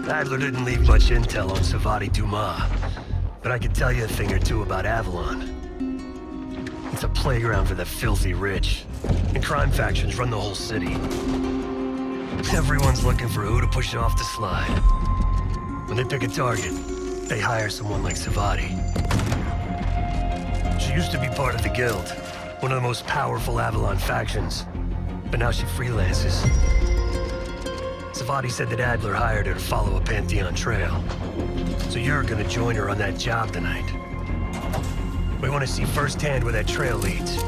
Adler didn't leave much intel on Savati Dumas, but I could tell you a thing or two about Avalon. It's a playground for the filthy rich, and crime factions run the whole city. Everyone's looking for who to push off the slide. When they pick a target, they hire someone like Savati. She used to be part of the Guild, one of the most powerful Avalon factions, but now she freelances. Savati said that Adler hired her to follow a Pantheon trail. So you're gonna join her on that job tonight. We want to see firsthand where that trail leads.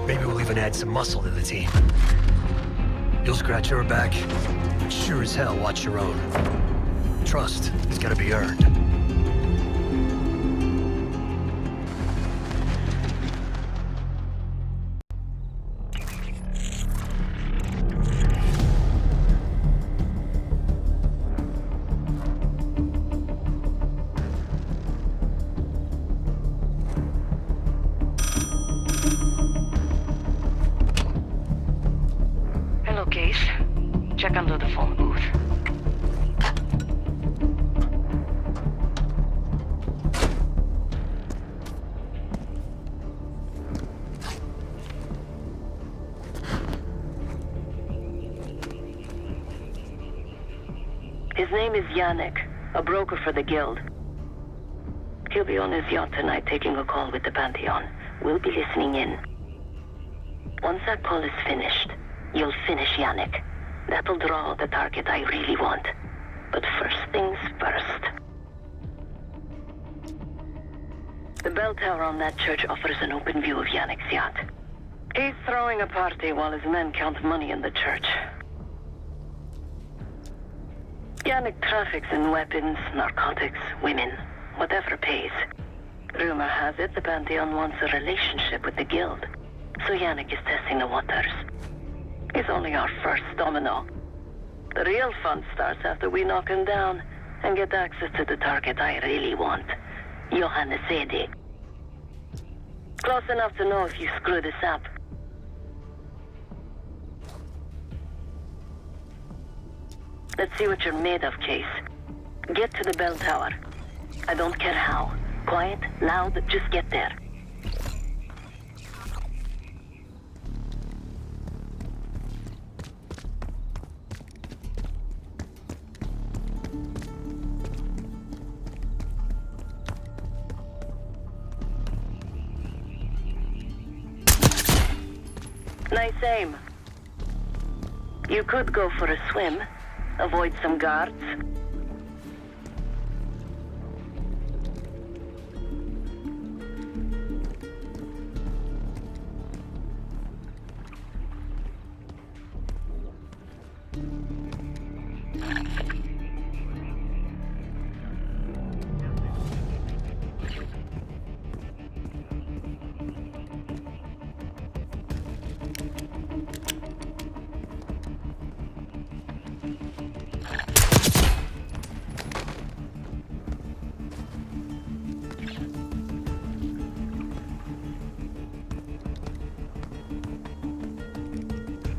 Maybe we'll even add some muscle to the team. You'll scratch her back, but sure as hell watch your own. Trust has gotta be earned. Check under the phone booth. His name is Yannick, a broker for the Guild. He'll be on his yacht tonight taking a call with the Pantheon. We'll be listening in. Once that call is finished, you'll finish Yannick. That'll draw the target I really want. But first things first. The bell tower on that church offers an open view of Yannick's yacht. He's throwing a party while his men count money in the church. Yannick traffics in weapons, narcotics, women, whatever pays. Rumor has it the Pantheon wants a relationship with the Guild, so Yannick is testing the waters. He's only our first domino. The real fun starts after we knock him down and get access to the target I really want, Johannes Edi. Close enough to know if you screw this up. Let's see what you're made of, Case. Get to the bell tower. I don't care how. Quiet, loud, just get there. Nice aim. You could go for a swim, avoid some guards.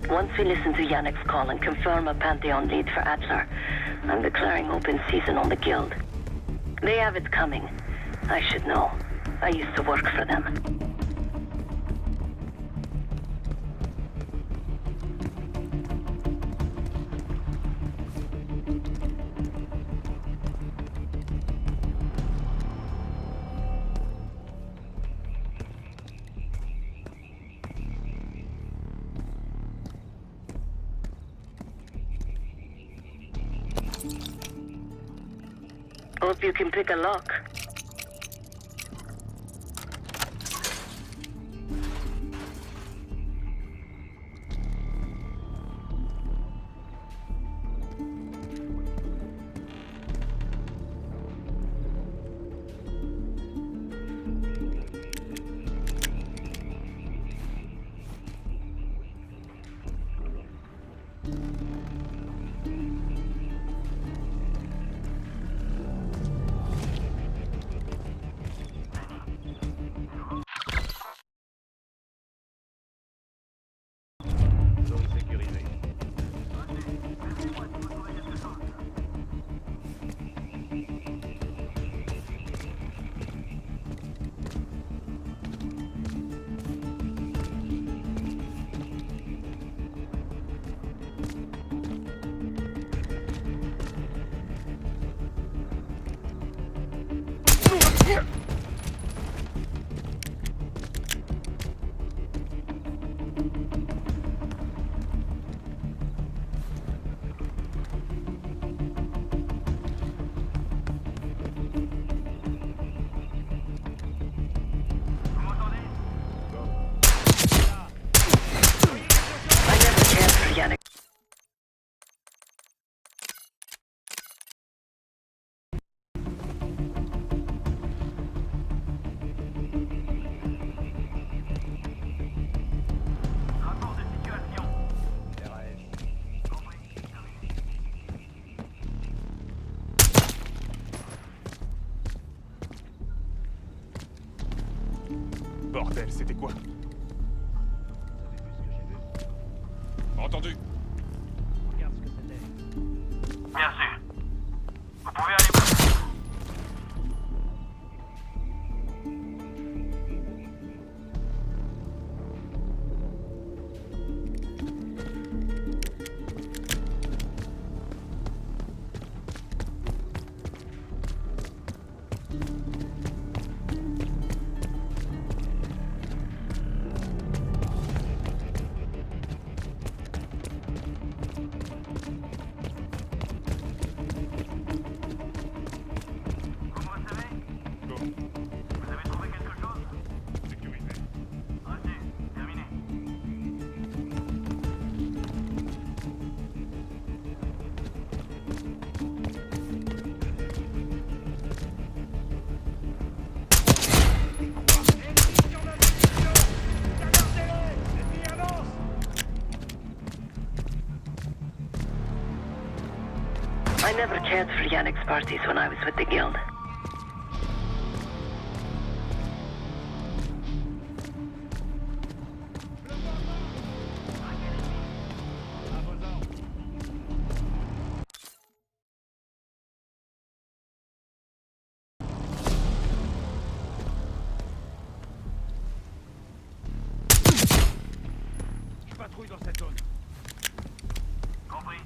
Once we listen to Yannick's call and confirm a Pantheon lead for Adler, I'm declaring open season on the Guild. They have it coming. I should know. I used to work for them. Hope you can pick a lock. bordel, c'était quoi? Entendu. Regarde ce que c'était. Bien sûr. Vous pouvez aller... Go. Vous avez trouvé quelque chose? Sécurisé. Reçu. Terminé. I never cared for Yannick's parties when I was with the Guild. Je patrouille dans cette zone. Compris.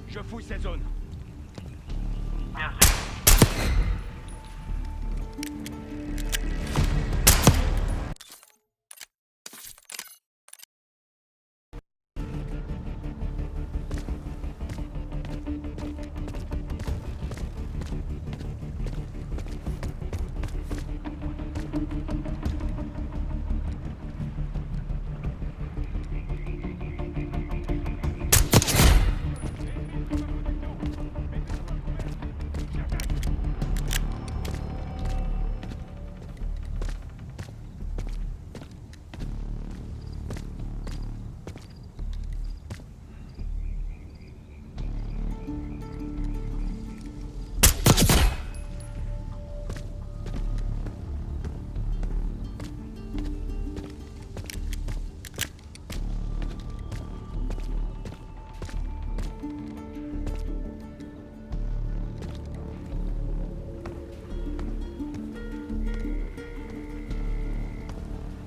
Je fouille cette zone. Bien sûr.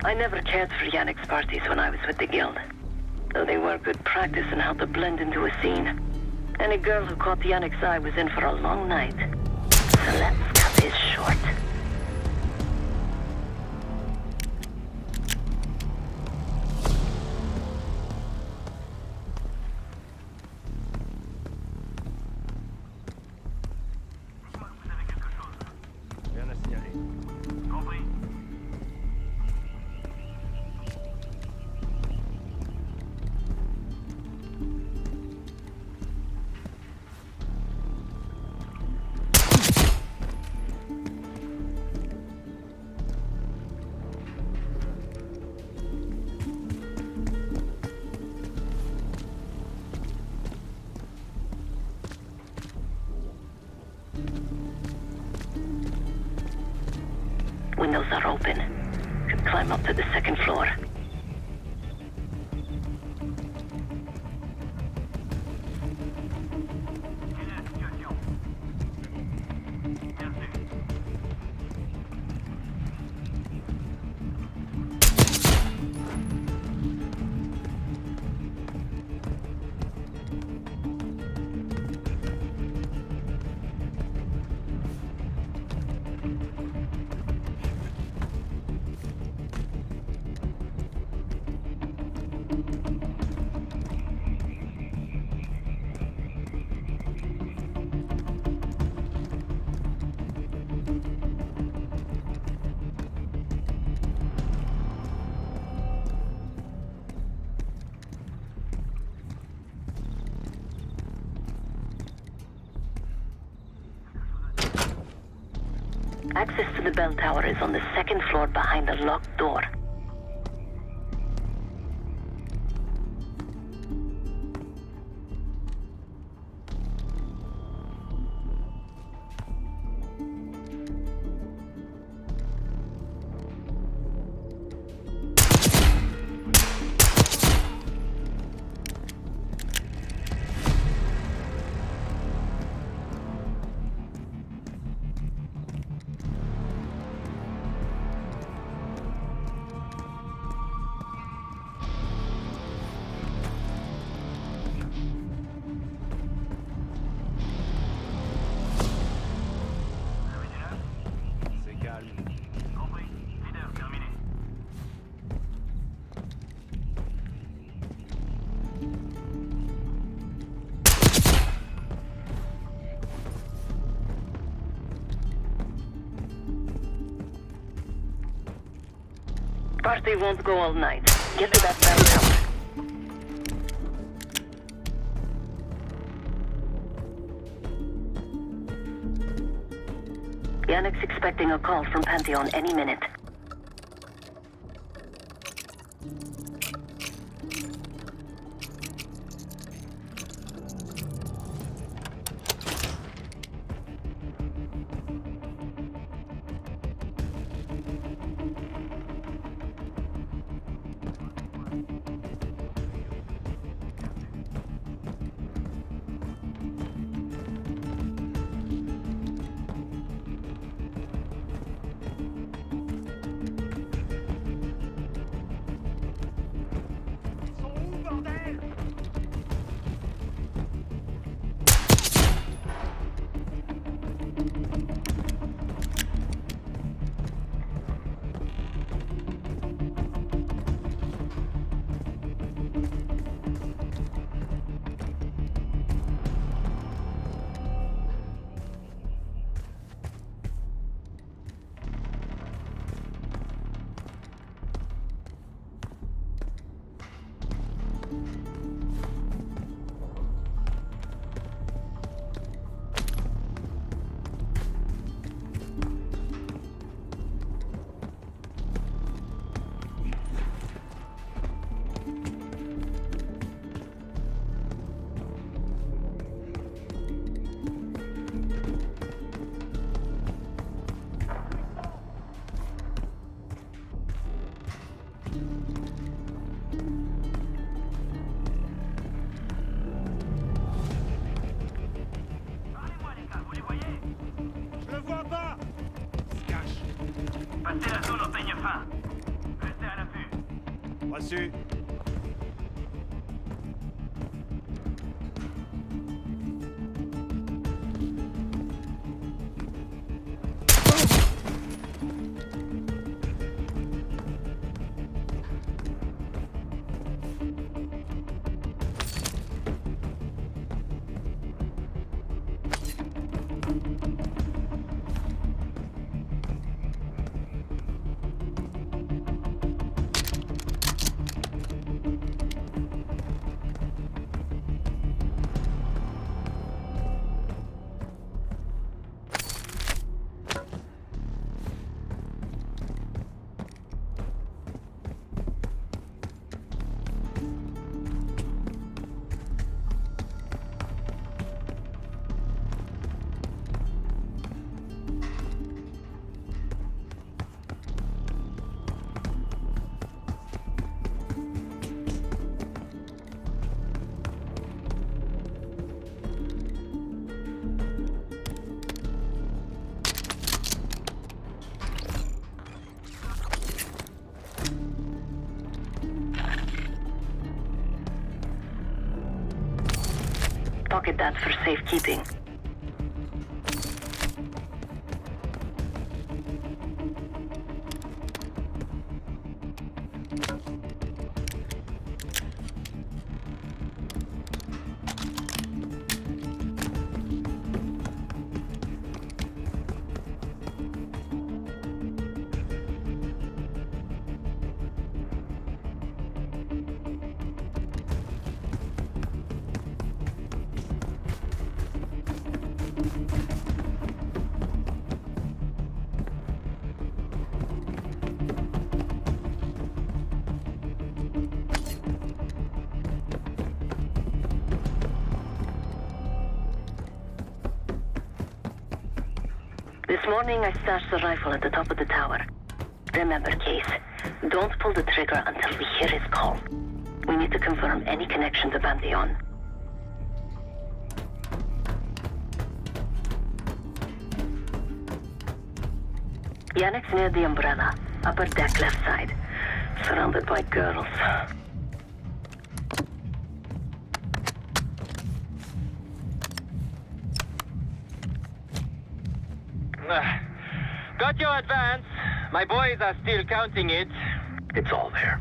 I never cared for Yannick's parties when I was with the Guild, though they were good practice in how to blend into a scene. Any girl who caught Yannick's eye was in for a long night. So let's cut this short. Vous avez quelque chose? Rien à signaler. Compris. Windows are open. Could climb up to the second floor. Quelle est la situation? Bien sûr. Access to the bell tower is on the second floor behind a locked door. party won't go all night. Get to that bell tower. Yannick's expecting a call from Pantheon any minute. Ils sont où, bordel? Parlez-moi, les gars, vous les voyez? Je le vois pas! Il se cache. Passez la zone au peigne fin. Restez à l'affût. Reçu. Pocket that for safekeeping. This morning I stashed the rifle at the top of the tower. Remember, Case, don't pull the trigger until we hear his call. We need to confirm any connection to Pantheon. Yannick's near the umbrella, upper deck left side, surrounded by girls. Got your advance. My boys are still counting it. It's all there.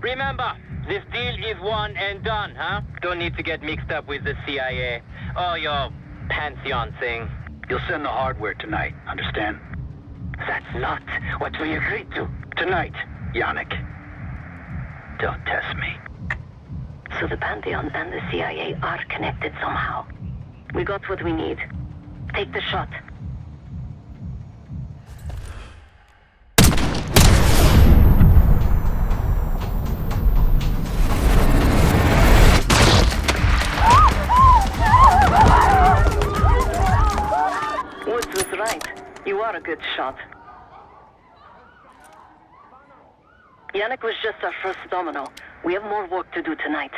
Remember, this deal is one and done, huh? Don't need to get mixed up with the CIA or your Pantheon thing. You'll send the hardware tonight, understand? That's not what we agreed to. Tonight. Yannick, don't test me. So the Pantheon and the CIA are connected somehow. We got what we need. Take the shot. Woods was right. You are a good shot. Yannick was just our first domino. We have more work to do tonight.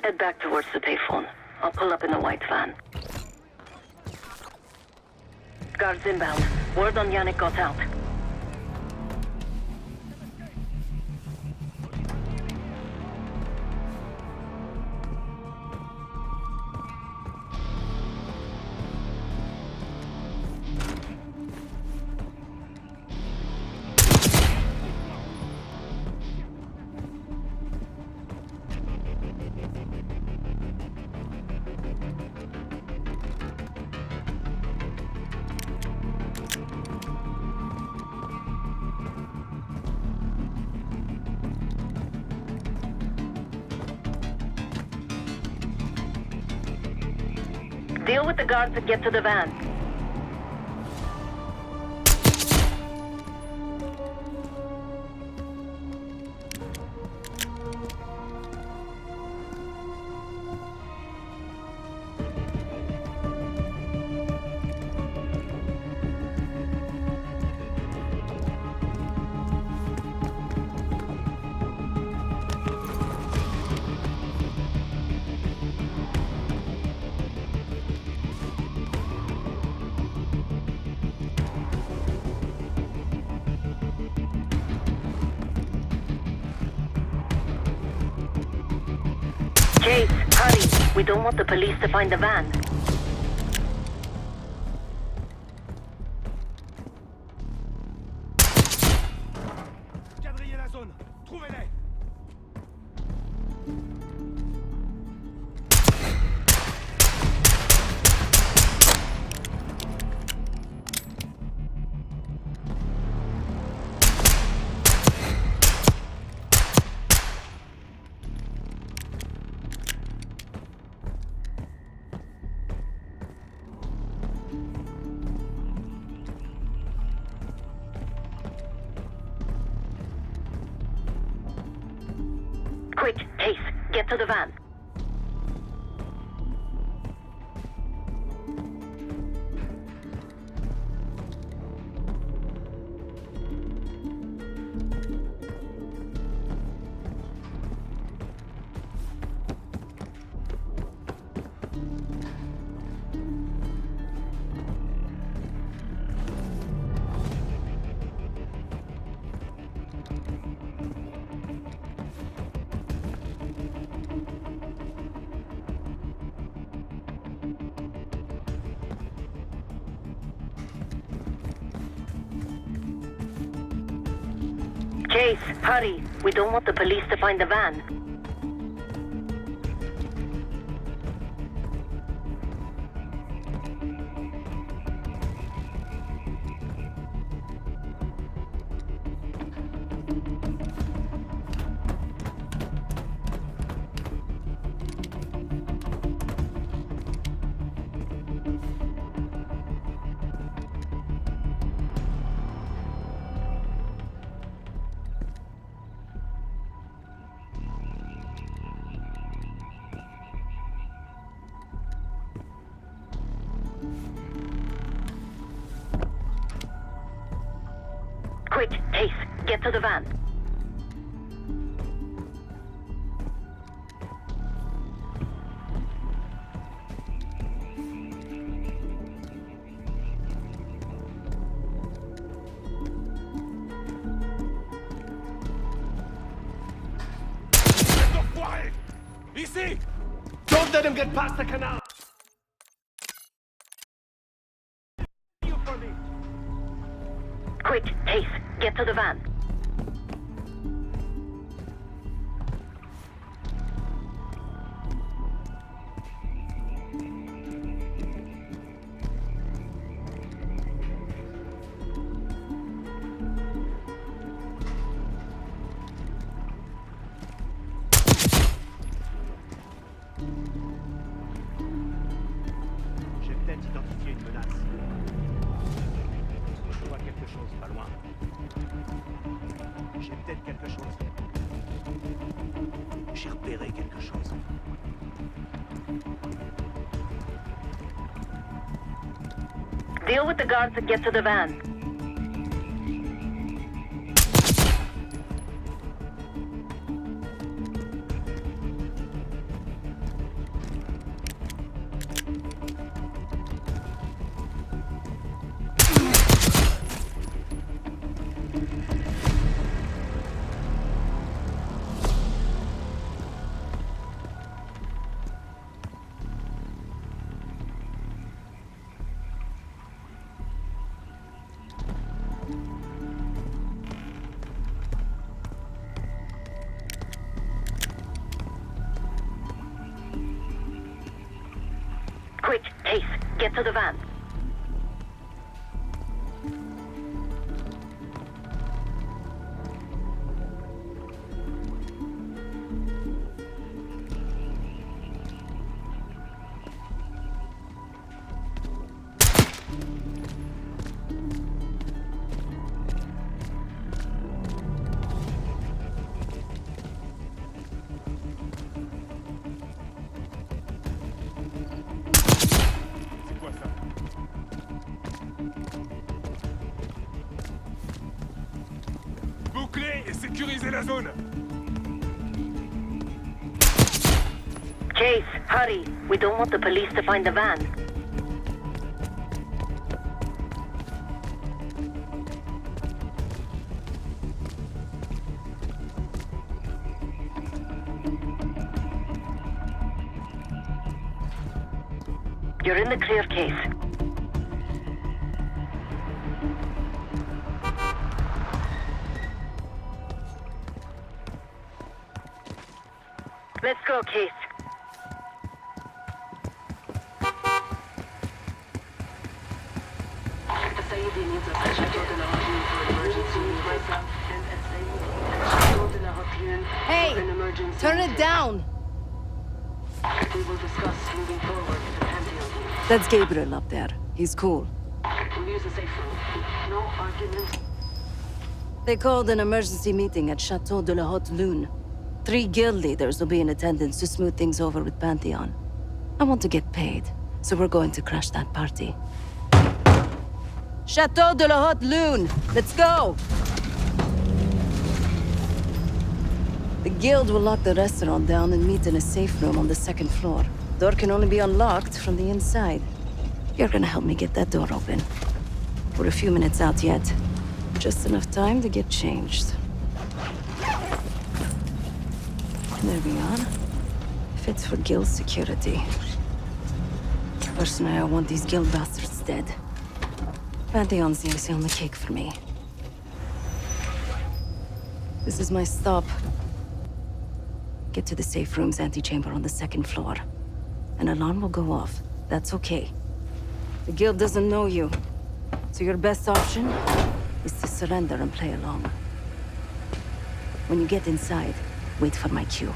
Head back towards the payphone. I'll pull up in the white van. Guards inbound. Word on Yannick got out. Deal with the guards and get to the van. Chase, hurry. We don't want the police to find the van. Quadrillez la zone. Trouvez-les. Quick, Chase, get to the van. Chase, hurry. We don't want the police to find the van. Quick, Chase, get to the van. Ici! Don't let him get past the canal! You for me. Quick, Chase, get to the van. peut-être identifier une menace. Je vois quelque chose pas loin. J'ai peut-être quelque chose. J'ai repéré quelque chose. Deal with the guards and get to the van. Quick, Case, get to the van. C'est quoi ça? Bouclez et sécurisez la zone! Case, hurry. We don't want the police to find the van. You're in the clear, Case. Let's go, Case. Hey! Turn it down! We will discuss moving forward with the Pantheon. That's Gabriel up there. He's cool. We'll use the safe room. No arguments. They called an emergency meeting at Chateau de la Haute Lune. 3 guild leaders will be in attendance to smooth things over with Pantheon. I want to get paid, so we're going to crash that party. Chateau de la Haute Lune! Let's go! The guild will lock the restaurant down and meet in a safe room on the 2nd floor. Door can only be unlocked from the inside. You're gonna help me get that door open. We're a few minutes out yet. Just enough time to get changed. There we are. Fits for guild security. Personally, I want these guild bastards dead. Pantheon's the icing on the cake for me. This is my stop. Get to the safe room's antechamber on the 2nd floor. An alarm will go off. That's okay. The guild doesn't know you. So your best option is to surrender and play along. When you get inside, wait for my cue.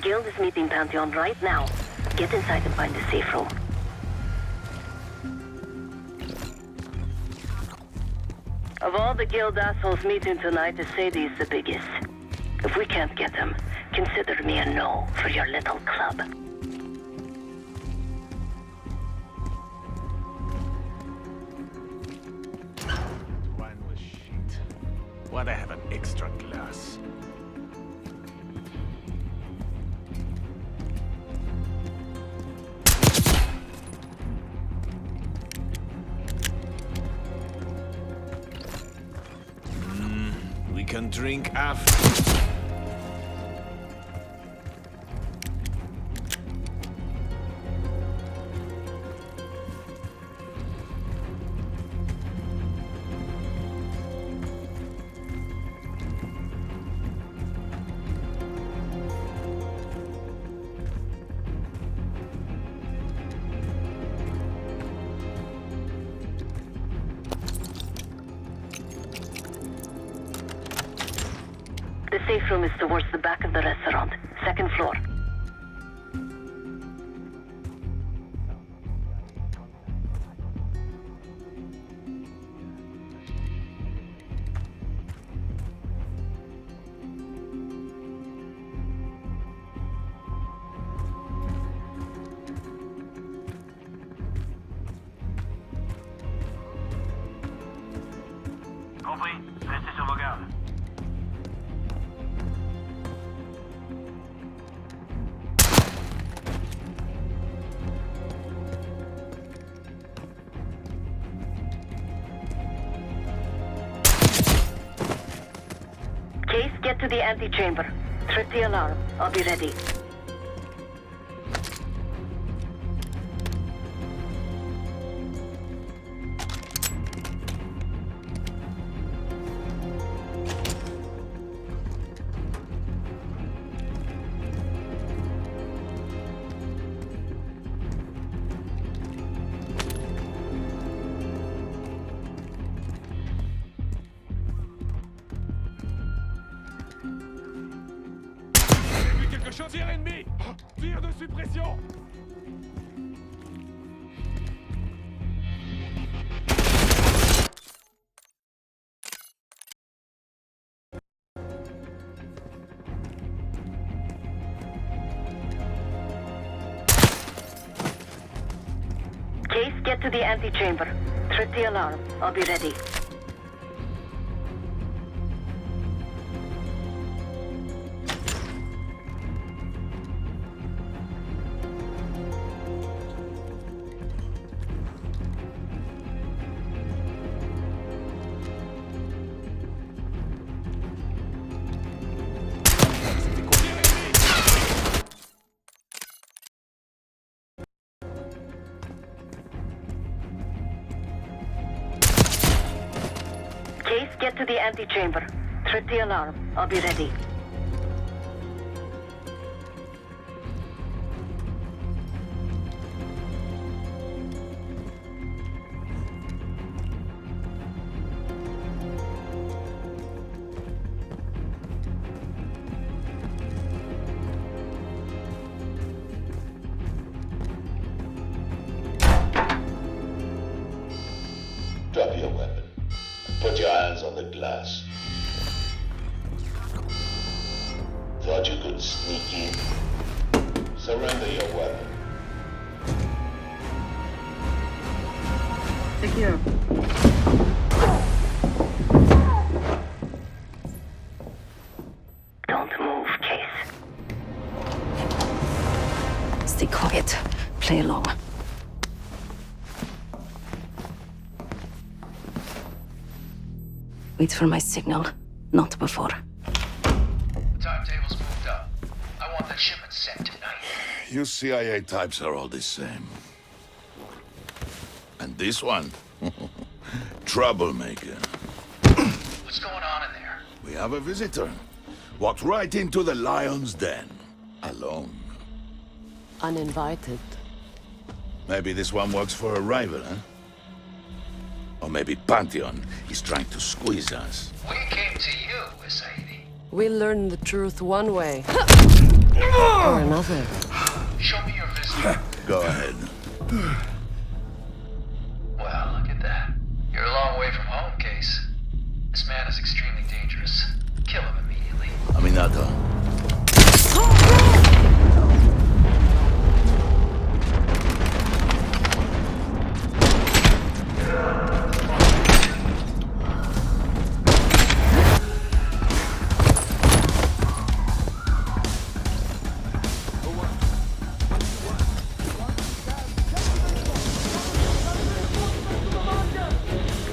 Guild is meeting Pantheon right now. Get inside and find the safe room. Of all the Guild assholes meeting tonight, Sadie's the biggest. If we can't get him, consider me a no for your little club. Wine was shit. Why'd I have an extra glass? We can drink after. The safe room is towards the back of the restaurant, second floor. Compris. Restez sur vos gardes. Case, get to the antechamber. Trip the alarm. I'll be ready. J'ai vu quelque chose. Tir ennemi! Tir de suppression! Case, get to the antechamber. Trip the alarm. I'll be ready. Case, get to the antechamber. Trip the alarm. I'll be ready. Drop your weapon. Put your hands on the glass. Thought you could sneak in? Surrender your weapon. Secure. Don't move, Case. Stay quiet. Play along. Wait for my signal, not before. Timetable's moved up. I want the shipment sent tonight. You CIA types are all the same. And this one? Troublemaker. What's going on in there? We have a visitor. Walked right into the lion's den. Alone. Uninvited. Maybe this one works for a rival, huh? Or maybe Pantheon is trying to squeeze us. We came to you, Sadie. We learn the truth one way. Or another. Show me your visitor. Go ahead. Well, look at that. You're a long way from home, Case. This man is extremely dangerous. Kill him immediately. Aminato.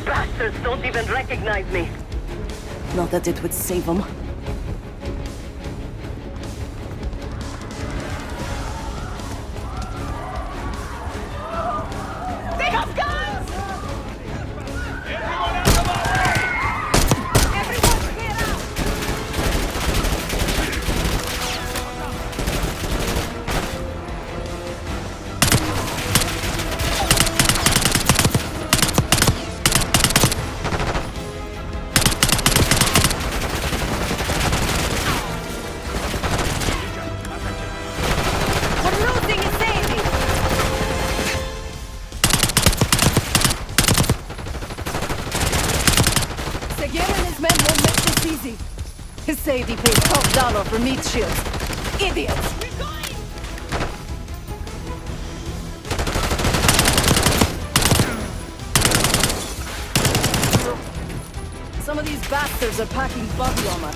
Bastards don't even recognize me. Not that it would save them. They have guns! Everyone out of our way! Everyone get out! We're losing a Sadie! Seguin and his men won't make this easy. His Sadie pays $12 for meat shields. Idiots! Some of these bastards are packing body armor.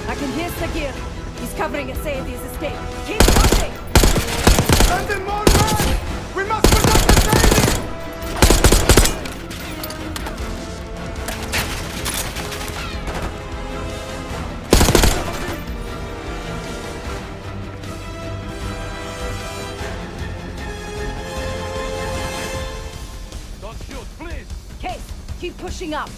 I can hear Sagir. He's covering Sadie's escape. Keep pushing! Send in more men! We must protect the Sadie! Don't shoot, please! Case, keep pushing up.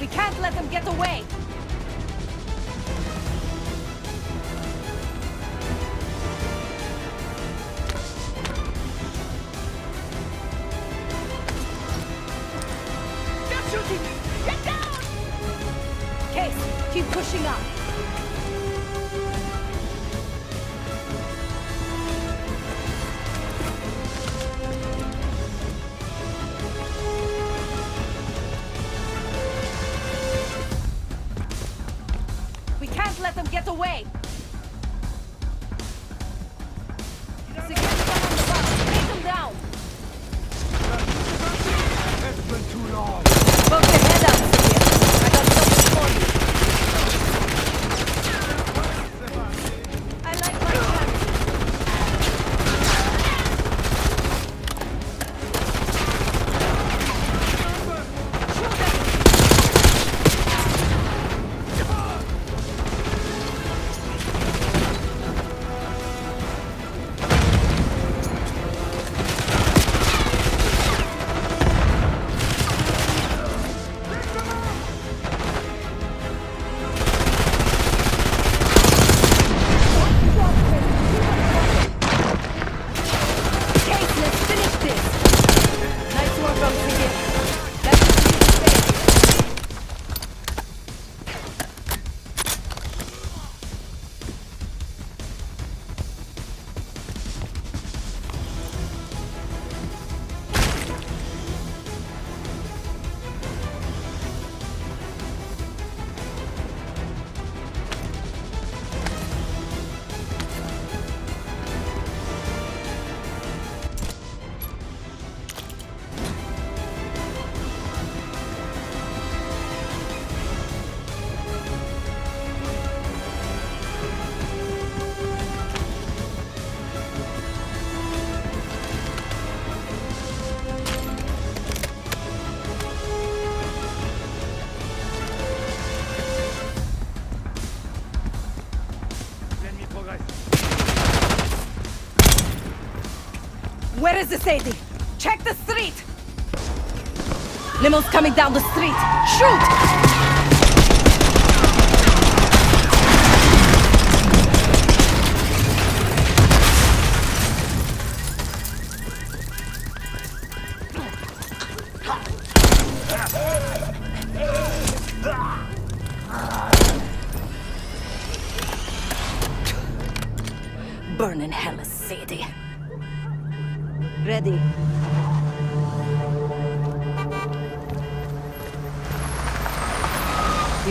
We can't let them get away! They're shooting! Get down! Case, keep pushing up. We can't let them get away! Secure them on the ground! Take them down! It's been too long. Poke your head out, Secure. I got something for you. I like my chances. Shoot them! Where is the Sadie? Check the street! Limo's coming down the street! Shoot! Burn in hell, Sadie. Ready. You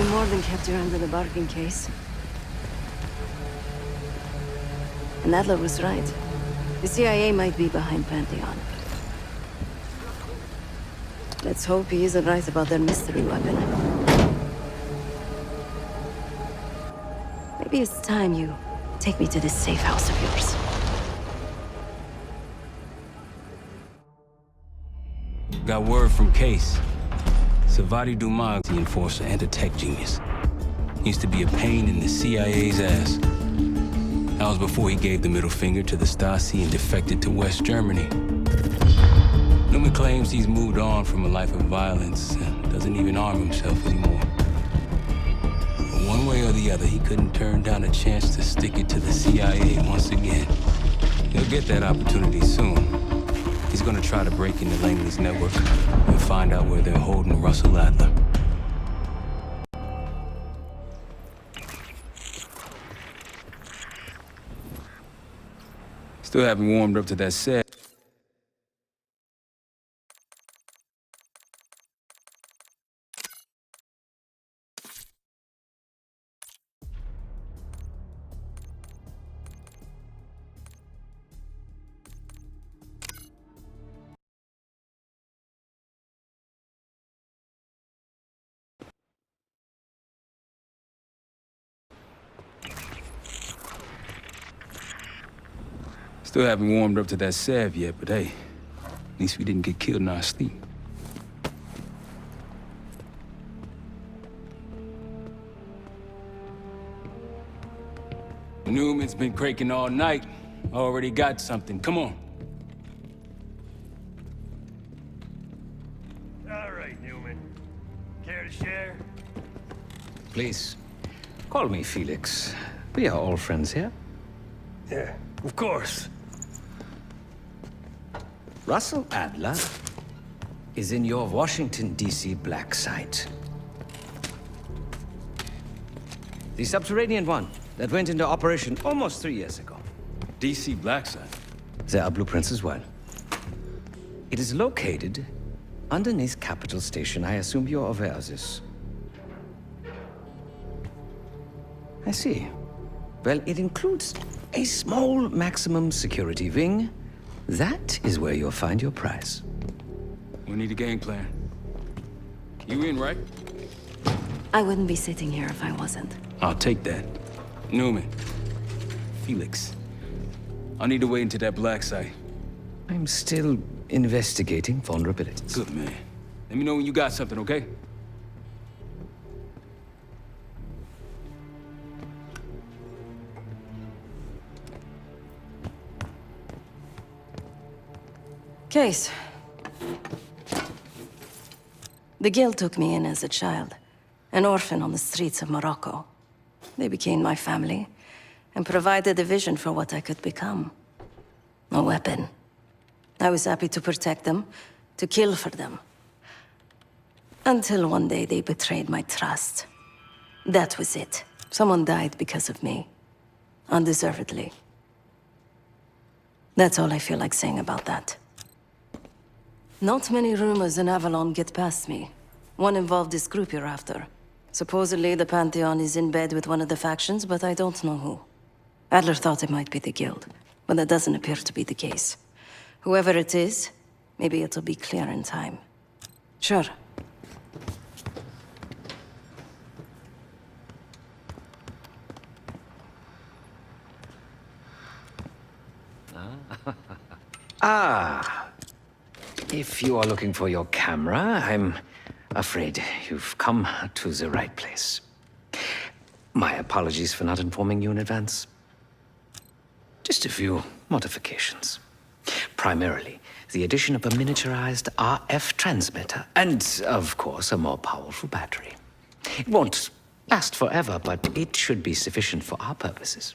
more than kept your end of the bargain, Case. And Adler was right. The CIA might be behind Pantheon. Let's hope he isn't right about their mystery weapon. Maybe it's time you take me to this safe house of yours. Got word from Case. Savati Dumas, the enforcer and a tech genius. Used to be a pain in the CIA's ass. That was before he gave the middle finger to the Stasi and defected to West Germany. Newman claims he's moved on from a life of violence and doesn't even arm himself anymore. But one way or the other, he couldn't turn down a chance to stick it to the CIA once again. He'll get that opportunity soon. He's gonna try to break into Langley's network and find out where they're holding Russell Adler. Still haven't warmed up to that set. Still haven't warmed up to that salve yet, but hey, at least we didn't get killed in our sleep. Newman's been cranking all night. Already got something. Come on. All right, Newman. Care to share? Please, call me Felix. We are all friends here. Yeah, of course. Russell Adler is in your Washington, D.C. black site. The subterranean one that went into operation almost 3 years ago. DC Blackside. There are blueprints as well. It is located underneath Capitol Station. I assume you're aware of this. I see. Well, it includes a small maximum security wing. That is where you'll find your prize. We need a game plan. You in, right? I wouldn't be sitting here if I wasn't. I'll take that. Newman. Felix. I need to wait into that black site. I'm still investigating vulnerabilities. Good, man. Let me know when you got something, okay? Case. The Guild took me in as a child, an orphan on the streets of Morocco. They became my family and provided a vision for what I could become. A weapon. I was happy to protect them, to kill for them. Until one day they betrayed my trust. That was it. Someone died because of me. Undeservedly. That's all I feel like saying about that. Not many rumors in Avalon get past me. One involved this group you're after. Supposedly, the Pantheon is in bed with one of the factions, but I don't know who. Adler thought it might be the Guild, but that doesn't appear to be the case. Whoever it is, maybe it'll be clear in time. Sure. If you are looking for your camera, I'm afraid you've come to the right place. My apologies for not informing you in advance. Just a few modifications. primarily the addition of a miniaturized RF transmitter and, of course, a more powerful battery. It won't last forever, but it should be sufficient for our purposes.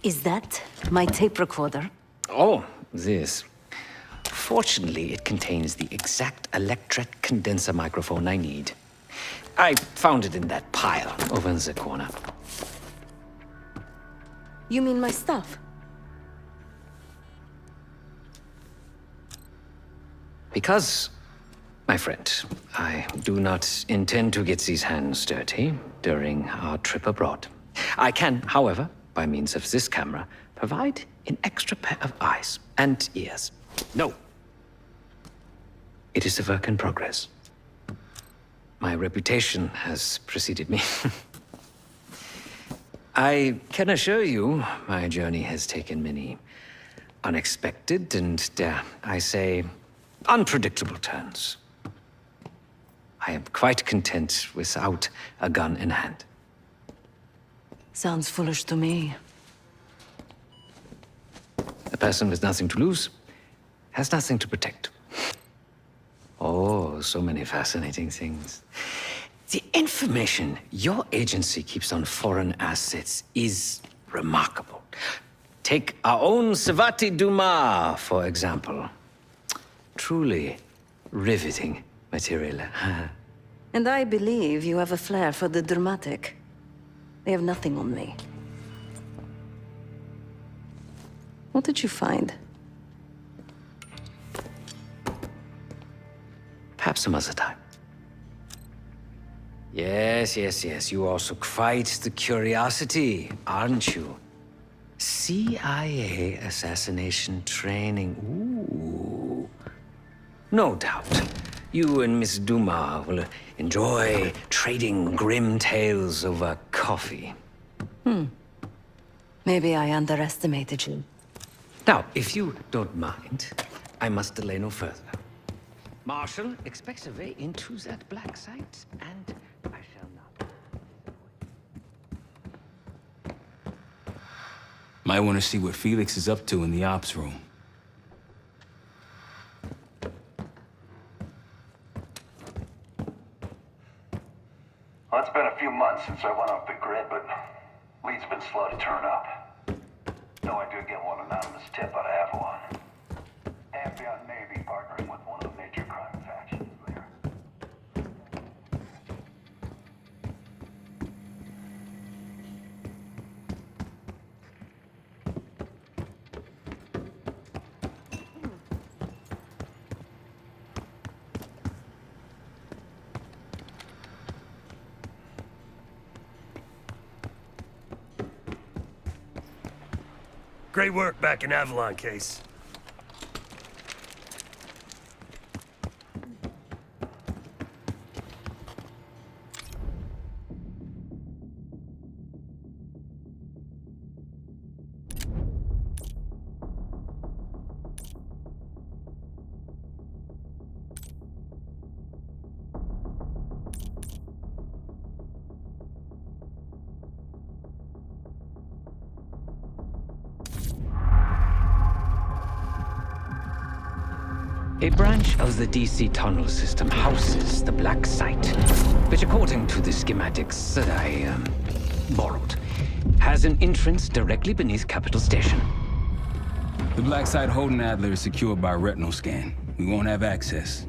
Is that my tape recorder? Oh, this. Fortunately, it contains the exact electret condenser microphone I need. I found it in that pile over in the corner. You mean my stuff? Because, my friend, I do not intend to get these hands dirty during our trip abroad. I can, however, by means of this camera, provide an extra pair of eyes and ears. No. It is a work in progress. My reputation has preceded me. I can assure you, my journey has taken many unexpected and, dare I say, unpredictable turns. I am quite content without a gun in hand. Sounds foolish to me. A person with nothing to lose has nothing to protect. Oh, so many fascinating things. The information your agency keeps on foreign assets is remarkable. Take our own Savati Dumas, for example. Truly riveting material. And I believe you have a flair for the dramatic. They have nothing on me. What did you find? Perhaps some other time. Yes. You also quite the curiosity, aren't you? CIA assassination training. Ooh. No doubt. You and Miss Dumas will enjoy trading grim tales over coffee. Maybe I underestimated you. Now, if you don't mind, I must delay no further. Marshal expects a way into that black site, and I shall not. Might want to see what Felix is up to in the ops room. Well, it's been a few months since I went off the grid, but leads have been slow to turn up. No, I do get one anonymous tip out of Avalon. Amphion may be partnering with one of the major crime factions there. Great work back in Avalon, Case. A branch of the DC tunnel system houses the Black Site, which, according to the schematics that I borrowed, has an entrance directly beneath Capital Station. The Black Site holding Adler is secured by retinal scan. We won't have access.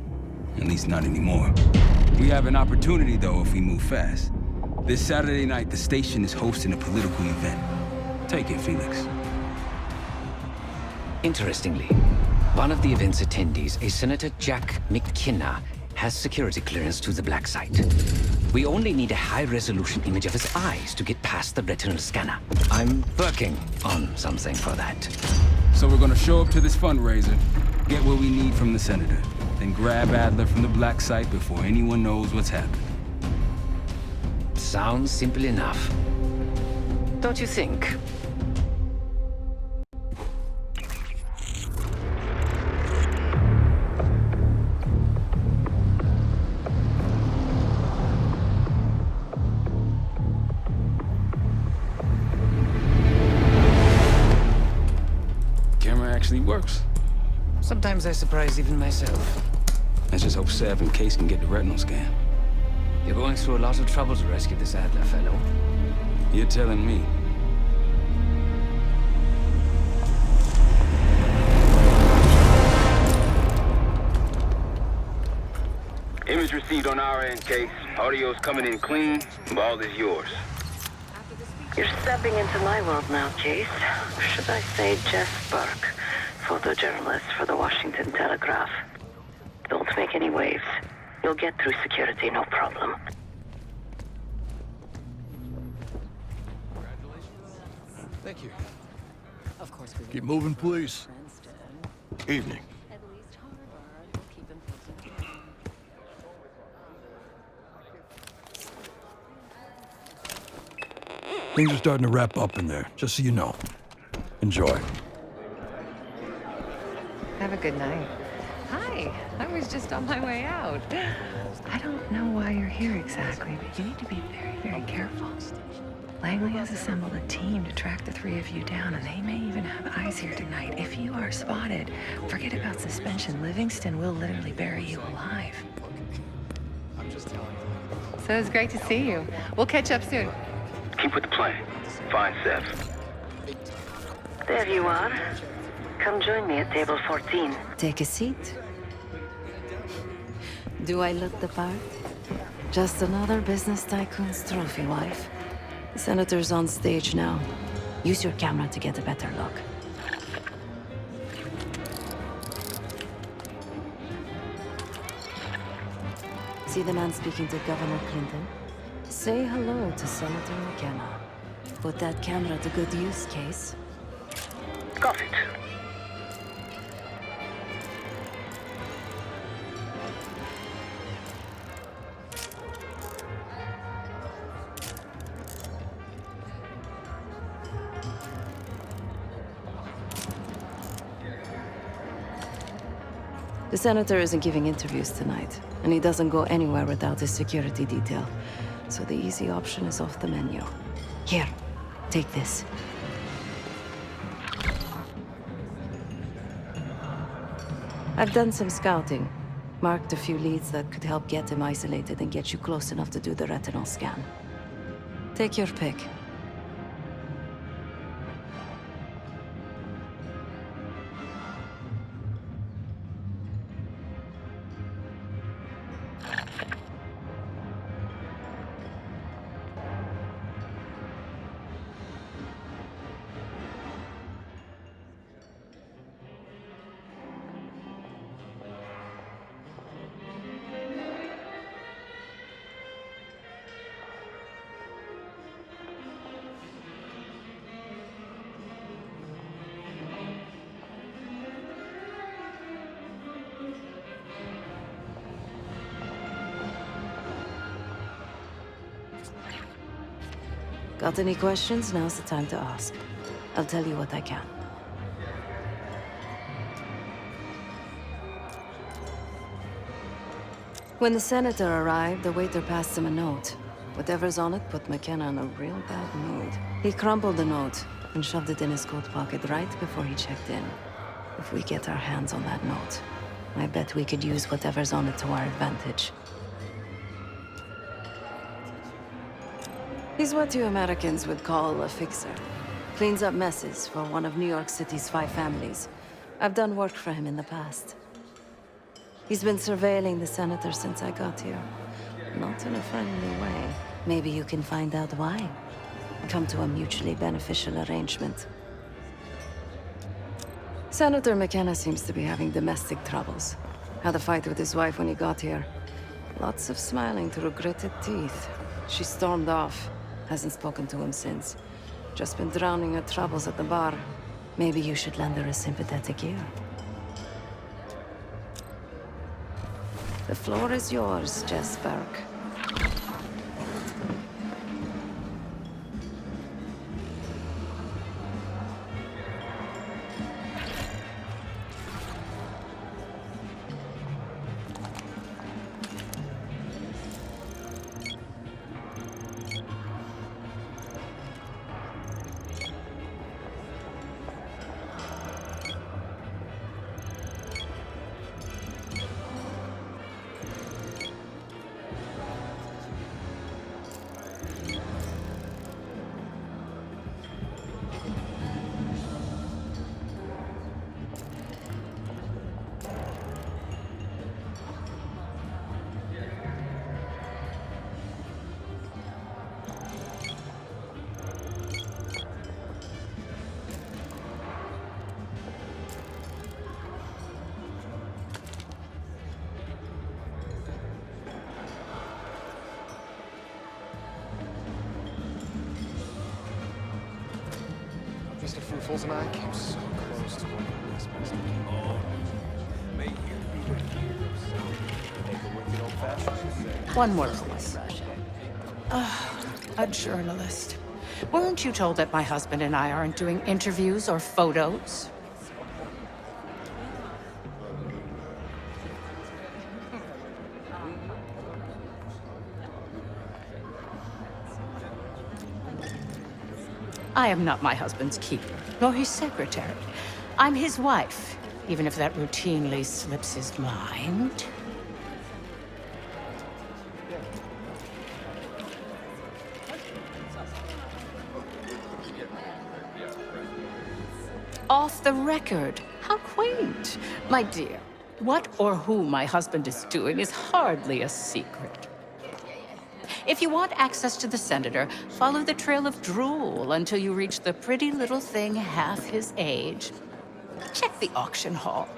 At least not anymore. We have an opportunity, though, if we move fast. This Saturday night, the station is hosting a political event. Take it, Felix. Interestingly, one of the event's attendees, a Senator Jack McKenna, has security clearance to the Black Site. We only need a high-resolution image of his eyes to get past the retinal scanner. I'm working on something for that. So we're gonna show up to this fundraiser, get what we need from the Senator, then grab Adler from the Black Site before anyone knows what's happened. Sounds simple enough. Don't you think? Camera actually works. Sometimes I surprise even myself. Let's just hope Sev and Case can get the retinal scan. You're going through a lot of trouble to rescue this Adler fellow. You're telling me. Image received on our end, Case. Audio's coming in clean. Ball is yours. You're stepping into my world now, Case. Should I say Jeff Burke, photojournalist for the Washington Telegraph. Don't make any waves. You'll get through security, no problem. Thank you. Of course we Keep moving, please. Evening. At least Harvard will keep him Things are starting to wrap up in there, just so you know. Enjoy. Have a good night. Hi, I was just on my way out. I don't know why you're here exactly, but you need to be very, very careful. Langley has assembled a team to track the three of you down, and they may even have eyes here tonight. If you are spotted, forget about suspension. Livingston will literally bury you alive. I'm just telling you. So it's great to see you. We'll catch up soon. Keep with the plan. Find Sev. There you are. Come join me at table 14. Take a seat. Do I look the part? Just another business tycoon's trophy wife. The senator's on stage now. Use your camera to get a better look. See the man speaking to Governor Clinton? Say hello to Senator McKenna. Put that camera to good use, Case. Got it. The senator isn't giving interviews tonight, and he doesn't go anywhere without his security detail. So the easy option is off the menu. Here, take this. I've done some scouting. Marked a few leads that could help get him isolated and get you close enough to do the retinal scan. Take your pick. Got any questions? Now's the time to ask. I'll tell you what I can. When the senator arrived, the waiter passed him a note. Whatever's on it put McKenna in a real bad mood. He crumpled the note and shoved it in his coat pocket right before he checked in. If we get our hands on that note, I bet we could use whatever's on it to our advantage. He's what you Americans would call a fixer. Cleans up messes for one of New York City's 5 families. I've done work for him in the past. He's been surveilling the senator since I got here. Not in a friendly way. Maybe you can find out why. Come to a mutually beneficial arrangement. Senator McKenna seems to be having domestic troubles. Had a fight with his wife when he got here. Lots of smiling through gritted teeth. She stormed off. Hasn't spoken to him since. Just been drowning her troubles at the bar. Maybe you should lend her a sympathetic ear. The floor is yours, Jess Burke. Mr. Fruitfuls and I came so close to one of the best places. One more, please. A journalist. Weren't you told that my husband and I aren't doing interviews or photos? I am not my husband's keeper, nor his secretary. I'm his wife, even if that routinely slips his mind. Off the record. How quaint. My dear, what or who my husband is doing is hardly a secret. If you want access to the senator, follow the trail of drool until you reach the pretty little thing half his age. Check the auction hall.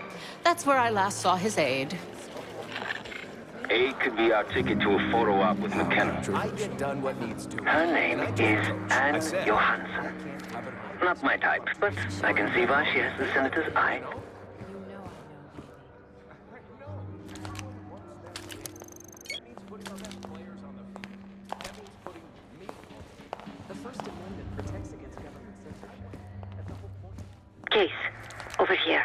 That's where I last saw his aide. Aid could be our ticket to a photo op with McKenna. I get done what needs to. Her name is Anne Johansson. Not my type, but I can see why she has the senator's eye. Case, over here.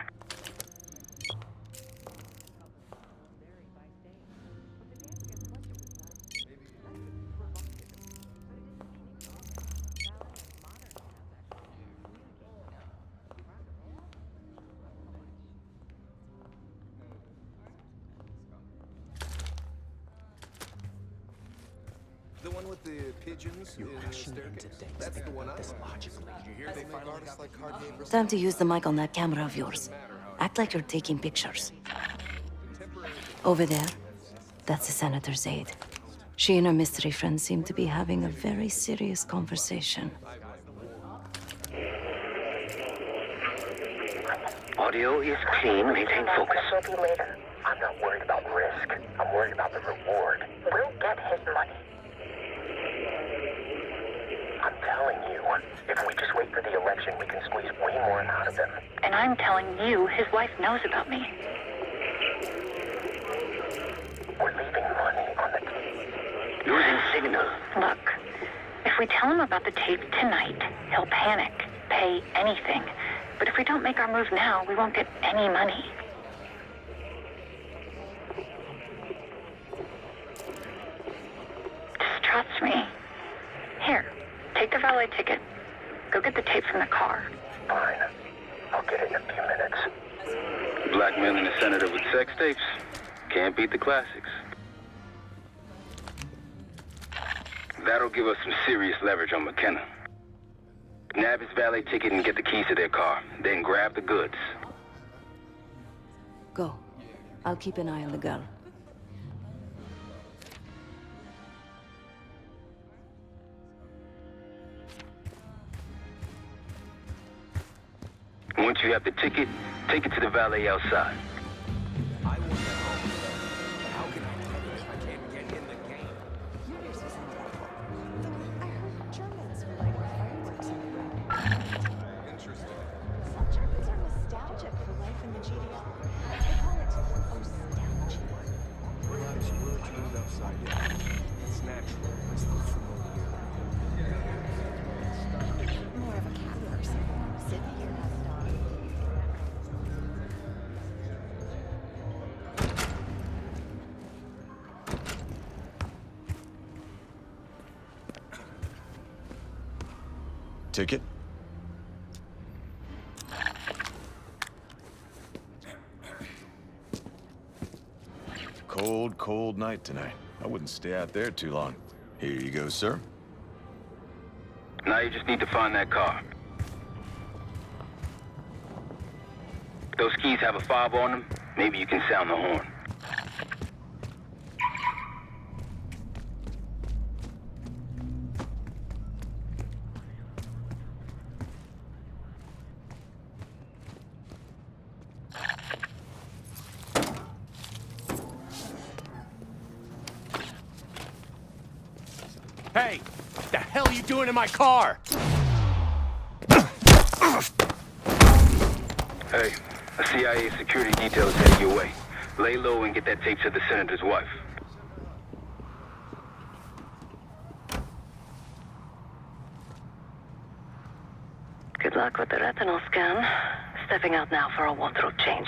The one with the pigeons in the staircase? That's the one I like. Did you hear they make artists like card game? Time to use the mic on that camera of yours. Act like you're taking pictures. Over there, that's the senator's aide. She and her mystery friend seem to be having a very serious conversation. Audio is clean, maintain focus. I'll be later. I'm not worried about risk. I'm worried about the reward. We'll get his money. I'm telling you, if we just wait for the election, we can squeeze way more out of him. And I'm telling you, his wife knows about me. We're leaving money on the table. Losing signal. Look, if we tell him about the tape tonight, he'll panic, pay anything. But if we don't make our move now, we won't get any money. Just trust me. Here, take the valet ticket. Go get the tape from the car. Fine. I'll get it in a few minutes. Blackmailing the senator with sex tapes. Can't beat the classics. That'll give us some serious leverage on McKenna. Nab his valet ticket and get the keys to their car. Then grab the goods. Go. I'll keep an eye on the girl. Once you have the ticket, take it to the valet outside. Ticket? Cold, cold night tonight. I wouldn't stay out there too long. Here you go, sir. Now you just need to find that car. Those keys have a fob on them. Maybe you can sound the horn. Hey! What the hell are you doing in my car? Hey, a CIA security detail is headed your way. Lay low and get that tape to the senator's wife. Good luck with the retinal scan. Stepping out now for a wardrobe change.